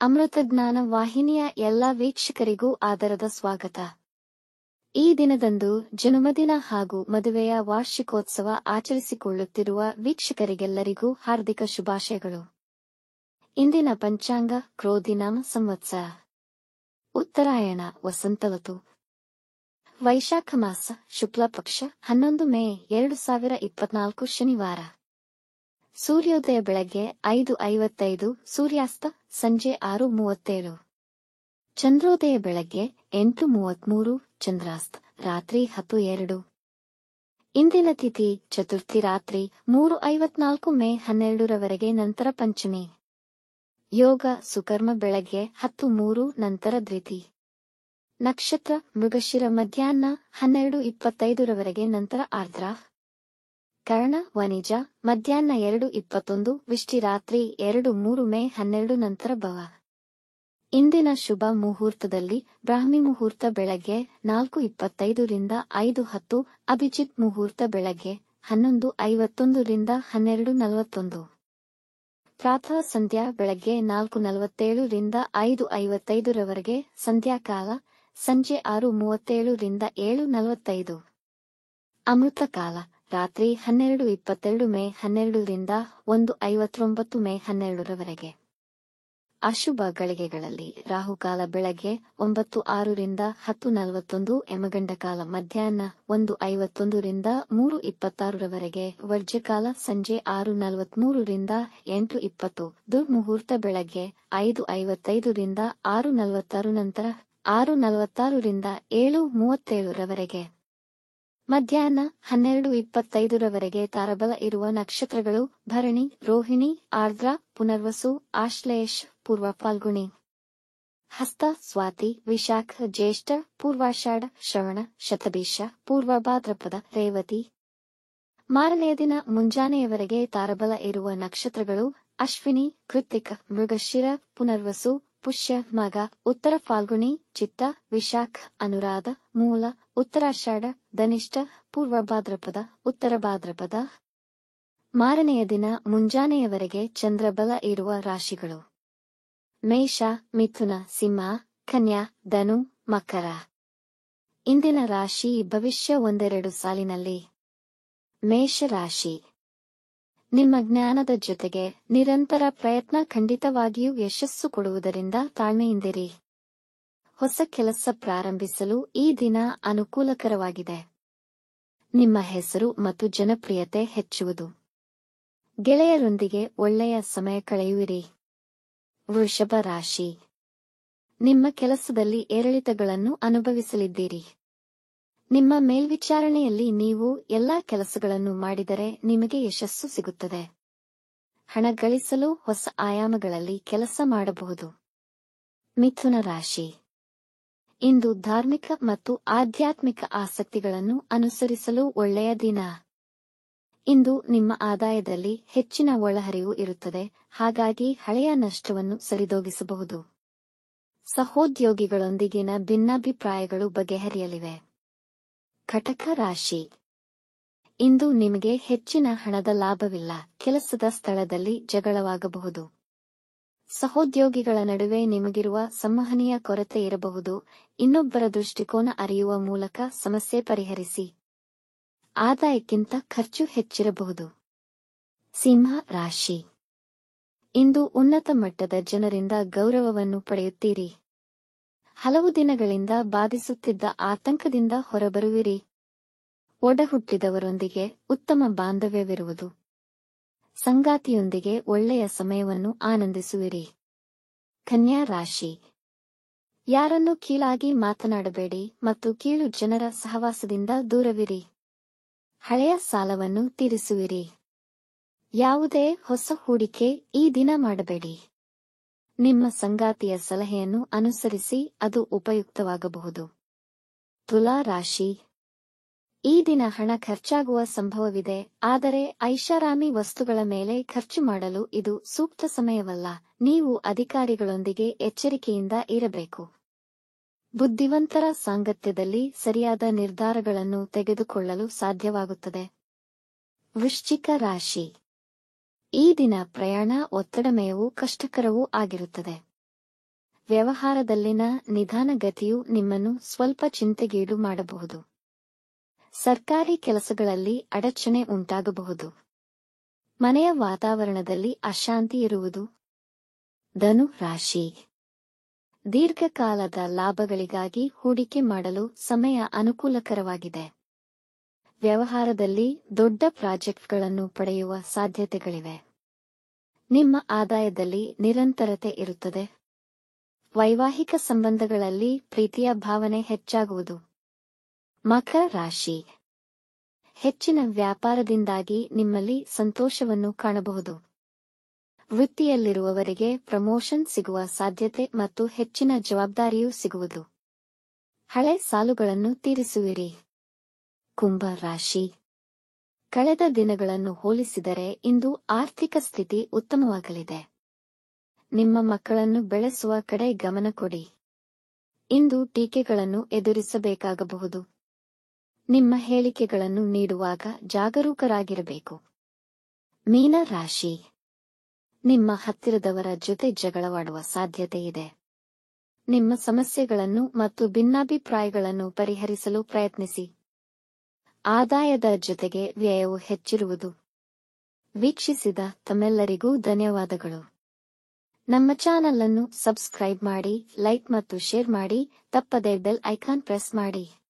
ಅಮೃತಜ್ಞಾನ ವಾಹಿನಿಯ ಎಲ್ಲ ವೀಕ್ಷಕರಿಗೂ ಆದರದ ಸ್ವಾಗತ. ಈ ದಿನದಂದು ಜನ್ಮದಿನ ಹಾಗೂ ಮದುವೆಯ ವಾರ್ಷಿಕೋತ್ಸವ ಆಚರಿಸಿಕೊಳ್ಳುತ್ತಿರುವ ವೀಕ್ಷಕರಿಗೆಲ್ಲರಿಗೂ ಹಾರ್ದಿಕ ಶುಭಾಶಯಗಳು. ಇಂದಿನ ಪಂಚಾಂಗ ಕ್ರೋಧಿನಾಮ ಸಂವತ್ಸರ, ಉತ್ತರಾಯಣ ವಸಂತ ಋತು, ವೈಶಾಖ ಮಾಸ, ಶುಕ್ಲ ಪಕ್ಷ, 11 ಮೇ 2024 ಶನಿವಾರ. ಸೂರ್ಯೋದಯ ಬೆಳಗ್ಗೆ 5:55, ಸೂರ್ಯಾಸ್ತ ಸಂಜೆ 6:37. ಚಂದ್ರೋದಯ ಬೆಳಗ್ಗೆ 8:33, ಚಂದ್ರಾಸ್ತ ರಾತ್ರಿ 10:02. ಇಂದಿನ ತಿಥಿ ಚತುರ್ಥಿ, ರಾತ್ರಿ 3:54 ಮೇ 12ರವರೆಗೆ, ನಂತರ ಪಂಚಮಿ. ಯೋಗ ಸುಕರ್ಮ ಬೆಳಗ್ಗೆ 10:03, ನಂತರ ದ್ವಿತಿ. ನಕ್ಷತ್ರ ಮೃಗಶಿರ ಮಧ್ಯಾಹ್ನ 12:25ರವರೆಗೆ, ನಂತರ ಆರ್ದ್ರ. ಕರ್ಣ ವನಿಜ ಮಧ್ಯಾಹ್ನ 2:21, ವಿಷ್ಟಿ ರಾತ್ರಿ 2:03 ಮೇ 12, ನಂತರ ಭವ. ಇಂದಿನ ಶುಭ ಮುಹೂರ್ತದಲ್ಲಿ ಬ್ರಾಹ್ಮಿ ಮುಹೂರ್ತ ಬೆಳಗ್ಗೆ 4:25 ರಿಂದ 5:10, ಅಭಿಜಿತ್ ಮುಹೂರ್ತ ಬೆಳಗ್ಗೆ 11:51 ರಿಂದ 12:41. ಪ್ರಾತಃ ಸಂಧ್ಯಾ ಬೆಳಗ್ಗೆ 4:47 ರಿಂದ 5:55ರವರೆಗೆ, ಸಂಧ್ಯಾಕಾಲ ಸಂಜೆ 6:37 ರಿಂದ 7:45. ಅಮೃತ ಕಾಲ ರಾತ್ರಿ 12:22 ಮೇ 12 ರಿಂದ 1:59 ಮೇ 12ರವರೆಗೆ. ಅಶುಭ ಗಳಿಗೆಗಳಲ್ಲಿ ರಾಹುಕಾಲ ಬೆಳಗ್ಗೆ 9:06 ರಿಂದ 10:41, ಯಮಗಂಡಕಾಲ ಮಧ್ಯಾಹ್ನ 1:51 ರಿಂದ 3:26ರವರೆಗೆ, ವರ್ಜ್ಯಕಾಲ ಸಂಜೆ 6:43 ರಿಂದ 8:20, ದುರ್ಮುಹೂರ್ತ ಬೆಳಗ್ಗೆ 5:55 ರಿಂದ 6:46, ನಂತರ 6:46 ರಿಂದ 7:37ರವರೆಗೆ. ಮಧ್ಯಾಹ್ನ 12:25ರವರೆಗೆ ತಾರಬಲ ಇರುವ ನಕ್ಷತ್ರಗಳು ಭರಣಿ, ರೋಹಿಣಿ, ಆರ್ದ್ರ, ಪುನರ್ವಸು, ಆಶ್ಲೇಷ, ಪೂರ್ವ ಫಾಲ್ಗುಣಿ, ಹಸ್ತ, ಸ್ವಾತಿ, ವಿಶಾಖ, ಜ್ಯೇಷ್ಠ, ಪೂರ್ವಾಷಾಢ, ಶ್ರವಣ, ಶತಭಿಷ, ಪೂರ್ವ ಭಾದ್ರಪದ, ರೇವತಿ. ಮಾರನೆಯ ದಿನ ಮುಂಜಾನೆಯವರೆಗೆ ತಾರಬಲ ಇರುವ ನಕ್ಷತ್ರಗಳು ಅಶ್ವಿನಿ, ಕೃತ್ತಿಕ, ಮೃಗಶಿರ, ಪುನರ್ವಸು, ಪುಷ್ಯ, ಮಗ, ಉತ್ತರ ಫಾಲ್ಗುಣಿ, ಚಿತ್ತ, ವಿಶಾಖ, ಅನುರಾಧ, ಮೂಲ, ಉತ್ತರಾಷಾಢ, ಧನಿಷ್ಠ, ಪೂರ್ವ ಭಾದ್ರಪದ, ಉತ್ತರ ಭಾದ್ರಪದ. ಮಾರನೆಯ ದಿನ ಮುಂಜಾನೆಯವರೆಗೆ ಚಂದ್ರಬಲ ಇರುವ ರಾಶಿಗಳು ಮೇಷ, ಮಿಥುನ, ಸಿಂಹ, ಕನ್ಯಾ, ಧನು, ಮಕರ. ಇಂದಿನ ರಾಶಿ ಭವಿಷ್ಯ ಒಂದೆರಡು ಸಾಲಿನಲ್ಲಿ. ಮೇಷರಾಶಿ, ನಿಮ್ಮ ಜ್ಞಾನದ ಜೊತೆಗೆ ನಿರಂತರ ಪ್ರಯತ್ನ ಖಂಡಿತವಾಗಿಯೂ ಯಶಸ್ಸು ಕೊಡುವುದರಿಂದ ತಾಳ್ಮೆಯಿಂದಿರಿ. ಹೊಸ ಕೆಲಸ ಪ್ರಾರಂಭಿಸಲು ಈ ದಿನ ಅನುಕೂಲಕರವಾಗಿದೆ. ನಿಮ್ಮ ಹೆಸರು ಮತ್ತು ಜನಪ್ರಿಯತೆ ಹೆಚ್ಚುವುದು. ಗೆಳೆಯರೊಂದಿಗೆ ಒಳ್ಳೆಯ ಸಮಯ ಕಳೆಯುವಿರಿ. ವೃಷಭ ರಾಶಿ, ನಿಮ್ಮ ಕೆಲಸದಲ್ಲಿ ಏರಿಳಿತಗಳನ್ನು ಅನುಭವಿಸಲಿದ್ದೀರಿ. ನಿಮ್ಮ ಮೇಲ್ವಿಚಾರಣೆಯಲ್ಲಿ ನೀವು ಎಲ್ಲಾ ಕೆಲಸಗಳನ್ನು ಮಾಡಿದರೆ ನಿಮಗೆ ಯಶಸ್ಸು ಸಿಗುತ್ತದೆ. ಹಣ ಗಳಿಸಲು ಹೊಸ ಆಯಾಮಗಳಲ್ಲಿ ಕೆಲಸ ಮಾಡಬಹುದು. ಮಿಥುನ ರಾಶಿ, ಇಂದು ಧಾರ್ಮಿಕ ಮತ್ತು ಆಧ್ಯಾತ್ಮಿಕ ಆಸಕ್ತಿಗಳನ್ನು ಅನುಸರಿಸಲು ಒಳ್ಳೆಯ ದಿನ. ಇಂದು ನಿಮ್ಮ ಆದಾಯದಲ್ಲಿ ಹೆಚ್ಚಿನ ಒಳಹರಿವು ಇರುತ್ತದೆ, ಹಾಗಾಗಿ ಹಳೆಯ ನಷ್ಟವನ್ನು ಸರಿದೂಗಿಸಬಹುದು. ಸಹೋದ್ಯೋಗಿಗಳೊಂದಿಗಿನ ಭಿನ್ನಾಭಿಪ್ರಾಯಗಳು ಬಗೆಹರಿಯಲಿವೆ. ಕಟಕ ರಾಶಿ, ಇಂದು ನಿಮಗೆ ಹೆಚ್ಚಿನ ಹಣದ ಲಾಭವಿಲ್ಲ. ಕೆಲಸದ ಸ್ಥಳದಲ್ಲಿ ಜಗಳವಾಗಬಹುದು. ಸಹೋದ್ಯೋಗಿಗಳ ನಡುವೆ ನಿಮಗಿರುವ ಸಂವಹನೀಯ ಕೊರತೆ ಇರಬಹುದು. ಇನ್ನೊಬ್ಬರ ದೃಷ್ಟಿಕೋನ ಅರಿಯುವ ಮೂಲಕ ಸಮಸ್ಯೆ ಪರಿಹರಿಸಿ. ಆದಾಯಕ್ಕಿಂತ ಖರ್ಚು ಹೆಚ್ಚಿರಬಹುದು. ಸಿಂಹ ರಾಶಿ, ಇಂದು ಉನ್ನತ ಮಟ್ಟದ ಜನರಿಂದ ಗೌರವವನ್ನು ಪಡೆಯುತ್ತೀರಿ. ಹಲವು ದಿನಗಳಿಂದ ಬಾಧಿಸುತ್ತಿದ್ದ ಆತಂಕದಿಂದ ಹೊರಬರುವಿರಿ. ಒಡಹುಟ್ಟಿದವರೊಂದಿಗೆ ಉತ್ತಮ ಬಾಂಧವ್ಯವಿರುವುದು. ಸಂಗಾತಿಯೊಂದಿಗೆ ಒಳ್ಳೆಯ ಸಮಯವನ್ನು ಆನಂದಿಸುವಿರಿ. ಕನ್ಯಾ ರಾಶಿ, ಯಾರನ್ನೂ ಕೀಳಾಗಿ ಮಾತನಾಡಬೇಡಿ ಮತ್ತು ಕೀಳು ಜನರ ಸಹವಾಸದಿಂದ ದೂರವಿರಿ. ಹಳೆಯ ಸಾಲವನ್ನು ತೀರಿಸುವಿರಿ. ಯಾವುದೇ ಹೊಸ ಹೂಡಿಕೆ ಈ ದಿನ ಮಾಡಬೇಡಿ. ನಿಮ್ಮ ಸಂಗಾತಿಯ ಸಲಹೆಯನ್ನು ಅನುಸರಿಸಿ, ಅದು ಉಪಯುಕ್ತವಾಗಬಹುದು. ತುಲಾ ರಾಶಿ, ಈ ದಿನ ಹಣ ಖರ್ಚಾಗುವ ಸಂಭವವಿದೆ, ಆದರೆ ಐಷಾರಾಮಿ ವಸ್ತುಗಳ ಮೇಲೆ ಖರ್ಚು ಮಾಡಲು ಇದು ಸೂಕ್ತ ಸಮಯವಲ್ಲ. ನೀವು ಅಧಿಕಾರಿಗಳೊಂದಿಗೆ ಎಚ್ಚರಿಕೆಯಿಂದ ಇರಬೇಕು. ಬುದ್ಧಿವಂತರ ಸಾಂಗತ್ಯದಲ್ಲಿ ಸರಿಯಾದ ನಿರ್ಧಾರಗಳನ್ನು ತೆಗೆದುಕೊಳ್ಳಲು ಸಾಧ್ಯವಾಗುತ್ತದೆ. ವೃಶ್ಚಿಕ ರಾಶಿ, ಈ ದಿನ ಪ್ರಯಾಣ ಒತ್ತಡಮಯವೂ ಕಷ್ಟಕರವೂ ಆಗಿರುತ್ತದೆ. ವ್ಯವಹಾರದಲ್ಲಿನ ನಿಧಾನಗತಿಯು ನಿಮ್ಮನ್ನು ಸ್ವಲ್ಪ ಚಿಂತೆಗೀಡು ಮಾಡಬಹುದು. ಸರ್ಕಾರಿ ಕೆಲಸಗಳಲ್ಲಿ ಅಡಚಣೆ ಉಂಟಾಗಬಹುದು. ಮನೆಯ ವಾತಾವರಣದಲ್ಲಿ ಅಶಾಂತಿ ಇರುವುದು. ಧನು ರಾಶಿ. ದೀರ್ಘಕಾಲದ ಲಾಭಗಳಿಗಾಗಿ ಹೂಡಿಕೆ ಮಾಡಲು ಸಮಯ ಅನುಕೂಲಕರವಾಗಿದೆ. ವ್ಯವಹಾರದಲ್ಲಿ ದೊಡ್ಡ ಪ್ರಾಜೆಕ್ಟ್ಗಳನ್ನು ಪಡೆಯುವ ಸಾಧ್ಯತೆಗಳಿವೆ. ನಿಮ್ಮ ಆದಾಯದಲ್ಲಿ ನಿರಂತರತೆ ಇರುತ್ತದೆ. ವೈವಾಹಿಕ ಸಂಬಂಧಗಳಲ್ಲಿ ಪ್ರೀತಿಯ ಭಾವನೆ ಹೆಚ್ಚಾಗುವುದು. ಮಕರ ರಾಶಿ. ಹೆಚ್ಚಿನ ವ್ಯಾಪಾರದಿಂದಾಗಿ ನಿಮ್ಮಲ್ಲಿ ಸಂತೋಷವನ್ನು ಕಾಣಬಹುದು. ವೃತ್ತಿಯಲ್ಲಿರುವವರಿಗೆ ಪ್ರಮೋಷನ್ ಸಿಗುವ ಸಾಧ್ಯತೆ ಮತ್ತು ಹೆಚ್ಚಿನ ಜವಾಬ್ದಾರಿಯೂ ಸಿಗುವುದು. ಹಳೆ ಸಾಲುಗಳನ್ನು ತೀರಿಸುವಿರಿ. ಕುಂಭ ರಾಶಿ. ಕಳೆದ ದಿನಗಳನ್ನು ಹೋಲಿಸಿದರೆ ಇಂದು ಆರ್ಥಿಕ ಸ್ಥಿತಿ ಉತ್ತಮವಾಗಲಿದೆ. ನಿಮ್ಮ ಮಕ್ಕಳನ್ನು ಬೆಳೆಸುವ ಕಡೆ ಗಮನ ಕೊಡಿ. ಇಂದು ಟೀಕೆಗಳನ್ನು ಎದುರಿಸಬೇಕಾಗಬಹುದು. ನಿಮ್ಮ ಹೇಳಿಕೆಗಳನ್ನು ನೀಡುವಾಗ ಜಾಗರೂಕರಾಗಿರಬೇಕು. ಮೀನ ರಾಶಿ. ನಿಮ್ಮ ಹತ್ತಿರದವರ ಜೊತೆ ಜಗಳವಾಡುವ ಸಾಧ್ಯತೆ ಇದೆ. ನಿಮ್ಮ ಸಮಸ್ಯೆಗಳನ್ನು ಮತ್ತು ಭಿನ್ನಾಭಿಪ್ರಾಯಗಳನ್ನು ಪರಿಹರಿಸಲು ಪ್ರಯತ್ನಿಸಿ. ಆದಾಯದ ಜೊತೆಗೆ ವ್ಯಯವು ಹೆಚ್ಚಿರುವುದು. ವೀಕ್ಷಿಸಿದ ತಮ್ಮೆಲ್ಲರಿಗೂ ಧನ್ಯವಾದಗಳು. ನಮ್ಮ ಚಾನಲ್ ಅನ್ನು ಸಬ್ಸ್ಕ್ರೈಬ್ ಮಾಡಿ, ಲೈಕ್ ಮತ್ತು ಶೇರ್ ಮಾಡಿ, ತಪ್ಪದೇ ಬೆಲ್ ಐಕಾನ್ ಪ್ರೆಸ್ ಮಾಡಿ.